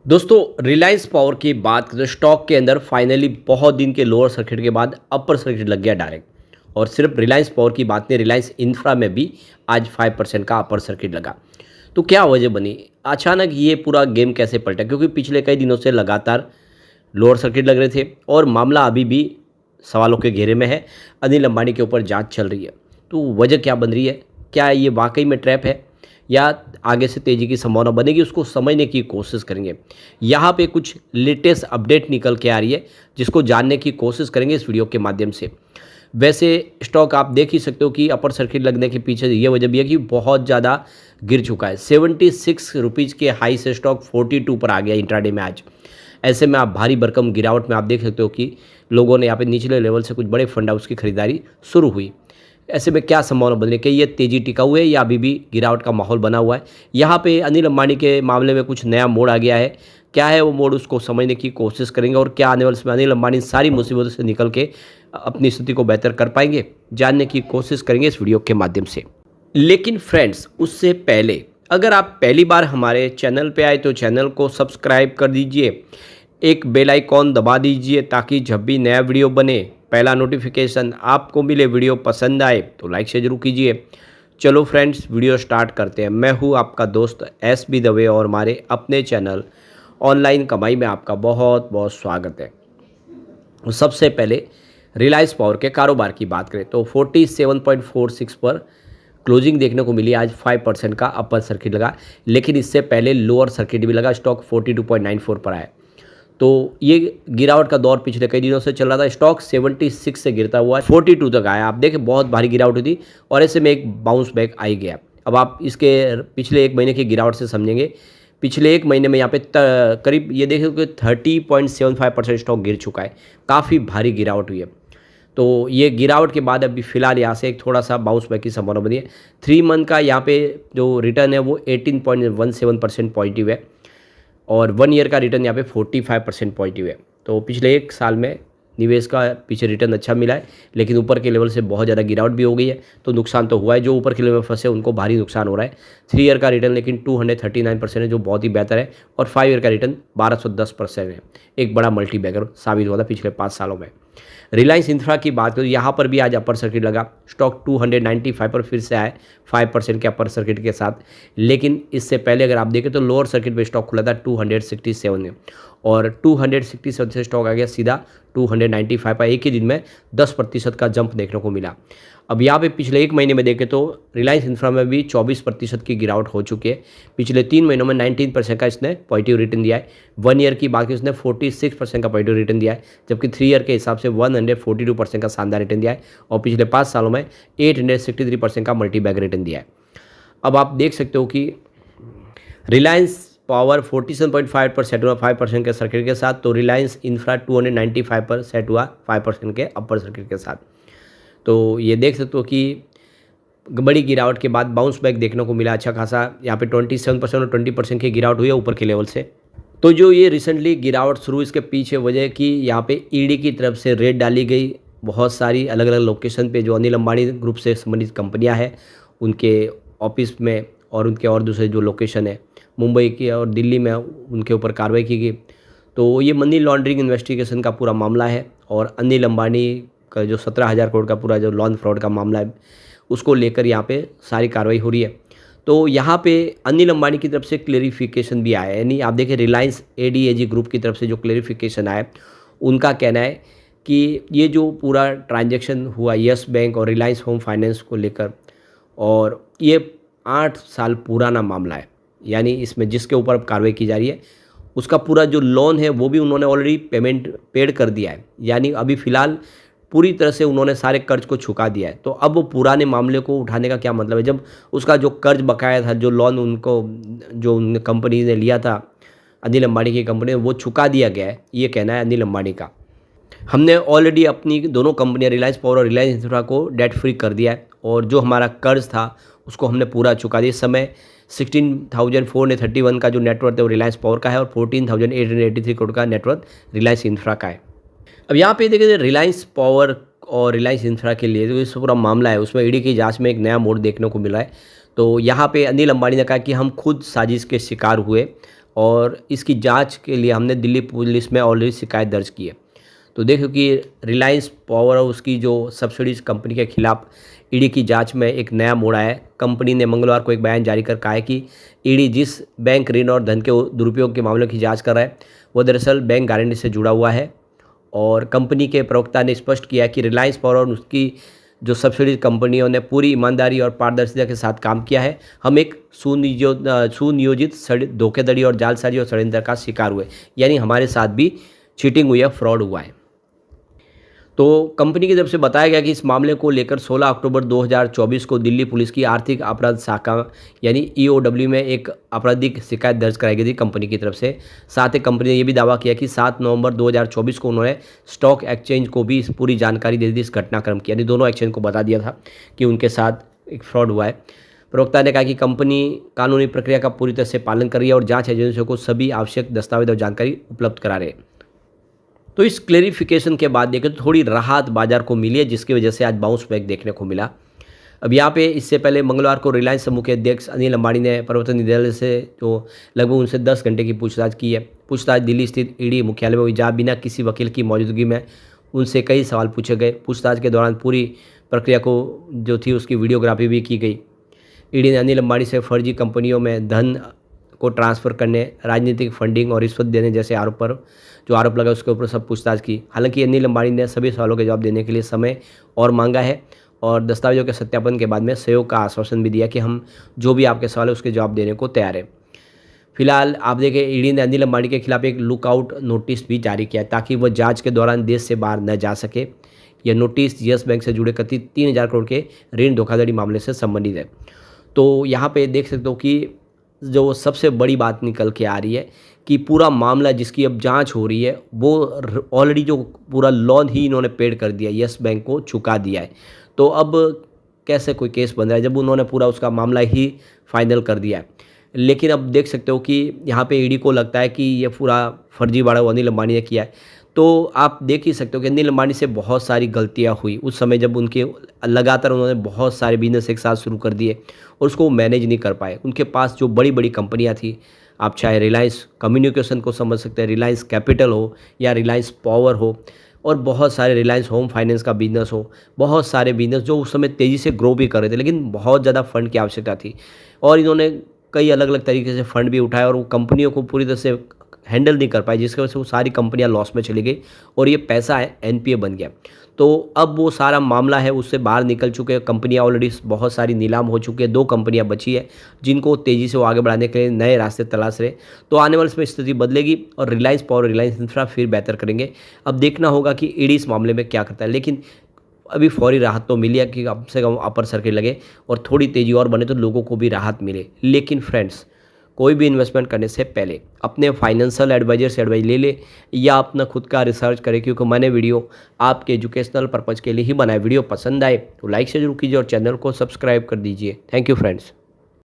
दोस्तों रिलायंस पावर की बात करें तो स्टॉक के अंदर फाइनली बहुत दिन के लोअर सर्किट के बाद अपर सर्किट लग गया डायरेक्ट। और सिर्फ रिलायंस पावर की बात नहीं, रिलायंस इंफ्रा में भी आज 5% का अपर सर्किट लगा। तो क्या वजह बनी, अचानक ये पूरा गेम कैसे पलटा? क्योंकि पिछले कई दिनों से लगातार लोअर सर्किट लग रहे थे और मामला अभी भी सवालों के घेरे में है। अनिल अंबानी के ऊपर जांच चल रही है। तो वजह क्या बन रही है? क्या ये वाकई में ट्रैप है या आगे से तेज़ी की संभावना बनेगी? उसको समझने की कोशिश करेंगे। यहाँ पे कुछ लेटेस्ट अपडेट निकल के आ रही है जिसको जानने की कोशिश करेंगे इस वीडियो के माध्यम से। वैसे स्टॉक आप देख ही सकते हो कि अपर सर्किट लगने के पीछे ये वजह भी है कि बहुत ज़्यादा गिर चुका है। 76 रुपीज़ के हाई से स्टॉक 42 पर आ गया इंट्राडे में आज। ऐसे में आप भारी भरकम गिरावट में आप देख सकते हो कि लोगों ने यहाँ पे निचले लेवल से कुछ बड़े फंड हाउस की खरीदारी शुरू हुई। ऐसे में क्या संभावना बन रही है कि ये तेज़ी टिकाऊ है या अभी भी गिरावट का माहौल बना हुआ है? यहाँ पे अनिल अंबानी के मामले में कुछ नया मोड़ आ गया है। क्या है वो मोड़, उसको समझने की कोशिश करेंगे और क्या आने वाले समय अनिल अंबानी सारी मुसीबतों से निकल के अपनी स्थिति को बेहतर कर पाएंगे, जानने की कोशिश करेंगे इस वीडियो के माध्यम से। लेकिन फ्रेंड्स, उससे पहले अगर आप पहली बार हमारे चैनल पे आए तो चैनल को सब्सक्राइब कर दीजिए, एक बेल आइकॉन दबा दीजिए ताकि जब भी नया वीडियो बने पहला नोटिफिकेशन आपको मिले। वीडियो पसंद आए तो लाइक से जरूर कीजिए। चलो फ्रेंड्स, वीडियो स्टार्ट करते हैं। मैं हूँ आपका दोस्त SB दवे और हमारे अपने चैनल ऑनलाइन कमाई में आपका बहुत बहुत स्वागत है। तो सबसे पहले रिलायंस पावर के कारोबार की बात करें तो 47.46 पर क्लोजिंग देखने को मिली। आज 5% का अपर सर्किट लगा, लेकिन इससे पहले लोअर सर्किट भी लगा। स्टॉक 42.94 पर आया। तो ये गिरावट का दौर पिछले कई दिनों से चल रहा था। स्टॉक 76 से गिरता हुआ 42 तक आया। आप देखें बहुत भारी गिरावट हुई थी और ऐसे में एक बाउंस बैक आ ही गया। अब आप इसके पिछले एक महीने की गिरावट से समझेंगे। पिछले एक महीने में यहाँ पे करीब ये देखें कि 30.75% स्टॉक गिर चुका है। काफ़ी भारी गिरावट हुई है। तो ये गिरावट के बाद अभी फ़िलहाल यहाँ से एक थोड़ा सा बाउंस बैक की संभावना बनी है। 3 मंथ का यहाँ पे जो रिटर्न है वो 18.17% पॉजिटिव है और 1 ईयर का रिटर्न यहाँ पे 45% पॉजिटिव है। तो पिछले एक साल में निवेश का पीछे रिटर्न अच्छा मिला है, लेकिन ऊपर के लेवल से बहुत ज़्यादा गिरावट भी हो गई है। तो नुकसान तो हुआ है, जो ऊपर के लेवल में फंसे उनको भारी नुकसान हो रहा है। 3 ईयर का रिटर्न लेकिन 239% है, जो बहुत ही बेहतर है। और 5 ईयर का रिटर्न 1210% है। एक बड़ा मल्टी बैगर साबित हुआ था पिछले 5 सालों में। रिलायंस इंफ्रा की बात करें तो यहाँ पर भी आज अपर सर्किट लगा। स्टॉक 295 पर फिर से आए 5% के अपर सर्किट के साथ। लेकिन इससे पहले अगर आप देखें तो लोअर सर्किट पे स्टॉक खुला था 267 में और 267 से स्टॉक आ गया सीधा 295 पर। एक ही दिन में 10% का जंप देखने को मिला। अब यहाँ पे पिछले एक महीने में देखें तो रिलायंस इंफ्रा में भी 24% की गिरावट हो चुकी है। पिछले 3 महीनों में 19% का इसने पॉजिटिव रिटर्न दिया है। 1 ईयर की बात की उसने 46% का पॉजिटिव रिटर्न दिया है, जबकि 3 ईयर के हिसाब से 142% का शानदार रिटर्न दिया है और पिछले 5 सालों में 863% का मल्टी बैग रिटर्न दिया है। अब आप देख सकते हो कि रिलायंस पावर 47.5 पर सेट हुआ 5% के सर्किट के साथ, तो रिलायंस इंफ्रा 295 पर सेट हुआ 5% के अपर सर्किट के साथ। तो ये देख सकते हो कि बड़ी गिरावट के बाद बाउंस बैक देखने को मिला अच्छा खासा। यहाँ पे 27% और 20% की गिरावट हुई है ऊपर के लेवल से। तो जो ये रिसेंटली गिरावट शुरू, इसके पीछे वजह कि यहाँ पे ईडी की तरफ से रेड डाली गई बहुत सारी अलग अलग लोकेशन पे जो अनिल अंबानी ग्रुप से संबंधित कंपनियां हैं उनके ऑफिस में और उनके और दूसरे जो लोकेशन है मुंबई की और दिल्ली में, उनके ऊपर कार्रवाई की गई। तो ये मनी लॉन्ड्रिंग इन्वेस्टिगेशन का पूरा मामला है और अनिल अंबानी का जो 17,000 करोड़ का पूरा जो लॉन फ्रॉड का मामला है उसको लेकर यहाँ पे सारी कार्रवाई हो रही है। तो यहाँ पे अनिल अंबानी की तरफ से क्लेरिफिकेशन भी आया है। यानी आप देखें रिलायंस ADAG ग्रुप की तरफ से जो क्लेरिफिकेशन आया, उनका कहना है कि ये जो पूरा ट्रांजैक्शन हुआ यस बैंक और रिलायंस होम फाइनेंस को लेकर, और ये 8 साल पुराना मामला है। यानी इसमें जिसके ऊपर अब कार्रवाई की जा रही है उसका पूरा जो लोन है वो भी उन्होंने ऑलरेडी पेमेंट पेड कर दिया है। यानी अभी फ़िलहाल पूरी तरह से उन्होंने सारे कर्ज को चुका दिया है। तो अब वो पुराने मामले को उठाने का क्या मतलब है, जब उसका जो कर्ज बकाया था, जो लोन उनको जो कंपनी ने लिया था अनिल अंबानी की कंपनी ने, वो चुका दिया गया है। ये कहना है अनिल अंबानी का। हमने ऑलरेडी अपनी दोनों कंपनियां रिलायंस पावर और रिलायंस इंफ्रा को डेट फ्री कर दिया है और जो हमारा कर्ज था उसको हमने पूरा चुका दिया। इस समय 16,431 का जो नेटवर्थ है वो रिलायंस पावर का है और 14,883 करोड़ का नेटवर्थ रिलायंस इंफ्रा का है। अब यहाँ पे देखिए रिलायंस पावर और रिलायंस इंफ्रा के लिए जो इस पूरा मामला है उसमें ईडी की जांच में एक नया मोड़ देखने को मिला है। तो यहाँ पे अनिल अंबानी ने कहा कि हम खुद साजिश के शिकार हुए और इसकी जांच के लिए हमने दिल्ली पुलिस में ऑलरेडी शिकायत दर्ज की है। तो देखो कि रिलायंस पावर और उसकी जो सब्सिडीज कंपनी के खिलाफ ईडी की जांच में एक नया मोड़ आया है। कंपनी ने मंगलवार को एक बयान जारी कर कहा है कि ईडी जिस बैंक ऋण और धन के दुरुपयोग के मामलों की जांच कर रहा है वो दरअसल बैंक गारंटी से जुड़ा हुआ है। और कंपनी के प्रवक्ता ने स्पष्ट किया कि रिलायंस पावर और उसकी जो सब्सिडीज कंपनियों ने पूरी ईमानदारी और पारदर्शिता के साथ काम किया है। हम एक सुनियोजित धोखाधड़ी और जालसाजी और षड्यंत्र का शिकार हुए, यानी हमारे साथ भी चीटिंग हुई है, फ्रॉड हुआ है। तो कंपनी की तरफ से बताया गया कि इस मामले को लेकर 16 अक्टूबर 2024 को दिल्ली पुलिस की आर्थिक अपराध शाखा यानी ईओडब्ल्यू में एक आपराधिक शिकायत दर्ज कराई गई थी कंपनी की तरफ से। साथ ही कंपनी ने यह भी दावा किया कि 7 नवंबर 2024 को उन्होंने स्टॉक एक्सचेंज को भी इस पूरी जानकारी दे दी इस घटनाक्रम की, यानी दोनों एक्सचेंज को बता दिया था कि उनके साथ एक फ्रॉड हुआ है। प्रवक्ता ने कहा कि कंपनी कानूनी प्रक्रिया का पूरी तरह से पालन कर रही है और जाँच एजेंसियों को सभी आवश्यक दस्तावेज और जानकारी उपलब्ध करा रहे हैं। तो इस क्लेरिफिकेशन के बाद देखें तो थोड़ी राहत बाजार को मिली है, जिसकी वजह से आज बाउंस बैक देखने को मिला। अब यहाँ पे इससे पहले मंगलवार को रिलायंस समूह के अध्यक्ष अनिल अंबानी ने प्रवर्तन निदेशालय से जो लगभग उनसे 10 घंटे की पूछताछ की है। पूछताछ दिल्ली स्थित ईडी मुख्यालय में हुई, जहाँ बिना किसी वकील की मौजूदगी में उनसे कई सवाल पूछे गए। पूछताछ के दौरान पूरी प्रक्रिया को जो थी उसकी वीडियोग्राफी भी की गई। ईडी ने अनिल अंबानी से फर्जी कंपनियों में धन को ट्रांसफ़र करने, राजनीतिक फंडिंग और रिश्वत देने जैसे आरोप लगा उसके ऊपर सब पूछताछ की। हालांकि अनिल अंबानी ने सभी सवालों के जवाब देने के लिए समय और मांगा है और दस्तावेजों के सत्यापन के बाद में सहयोग का आश्वासन भी दिया कि हम जो भी आपके सवाल है उसके जवाब देने को तैयार हैं। फिलहाल आप देखें ईडी ने अनिल अंबानी के खिलाफ एक लुकआउट नोटिस भी जारी किया ताकि वह जांच के दौरान देश से बाहर न जा सके। यह नोटिस यस बैंक से जुड़े कथित 3000 करोड़ के ऋण धोखाधड़ी मामले से संबंधित है। तो यहाँ पे देख सकते हो कि जो सबसे बड़ी बात निकल के आ रही है कि पूरा मामला जिसकी अब जांच हो रही है वो ऑलरेडी जो पूरा लोन ही इन्होंने पेड कर दिया, यस बैंक को चुका दिया है। तो अब कैसे कोई केस बन रहा है जब उन्होंने पूरा उसका मामला ही फाइनल कर दिया है। लेकिन अब देख सकते हो कि यहाँ पे ईडी को लगता है कि ये पूरा फर्जीवाड़ा अनिल अंबानी ने किया है। तो आप देख ही सकते हो कि अनिल अंबानी से बहुत सारी गलतियाँ हुई उस समय जब उनके लगातार उन्होंने बहुत सारे बिजनेस एक साथ शुरू कर दिए और उसको मैनेज नहीं कर पाए। उनके पास जो बड़ी बड़ी कंपनियां थी, आप चाहे रिलायंस कम्युनिकेशन को समझ सकते हैं, रिलायंस कैपिटल हो या रिलायंस पावर हो और बहुत सारे रिलायंस होम फाइनेंस का बिजनेस हो, बहुत सारे बिजनेस जो उस समय तेज़ी से ग्रो भी कर रहे थे, लेकिन बहुत ज़्यादा फंड की आवश्यकता थी और इन्होंने कई अलग अलग तरीके से फंड भी उठाए और वो कंपनियों को पूरी तरह से हैंडल नहीं कर पाई, जिसकी वजह से वो सारी कंपनियां लॉस में चली गई और ये पैसा है एनपीए बन गया। तो अब वो सारा मामला है उससे बाहर निकल चुके हैं। कंपनियां ऑलरेडी बहुत सारी नीलाम हो चुकी है, 2 कंपनियां बची है जिनको तेज़ी से वो आगे बढ़ाने के लिए नए रास्ते तलाश रहे। तो आने वाले समय स्थिति बदलेगी और रिलायंस पावर, रिलायंस इंफ्रा फिर बेहतर करेंगे। अब देखना होगा कि ईडी इस मामले में क्या करता है, लेकिन अभी फौरी राहत तो मिली है कि कम से कम अपर सर्किट लगे और थोड़ी तेज़ी और बने तो लोगों को भी राहत मिले। लेकिन फ्रेंड्स, कोई भी इन्वेस्टमेंट करने से पहले अपने फाइनेंशियल एडवाइजर से एडवाइस ले ले या अपना खुद का रिसर्च करें, क्योंकि मैंने वीडियो आपके एजुकेशनल पर्पज़ के लिए ही बनाया। वीडियो पसंद आए तो लाइक से जरूर कीजिए और चैनल को सब्सक्राइब कर दीजिए। Thank you friends.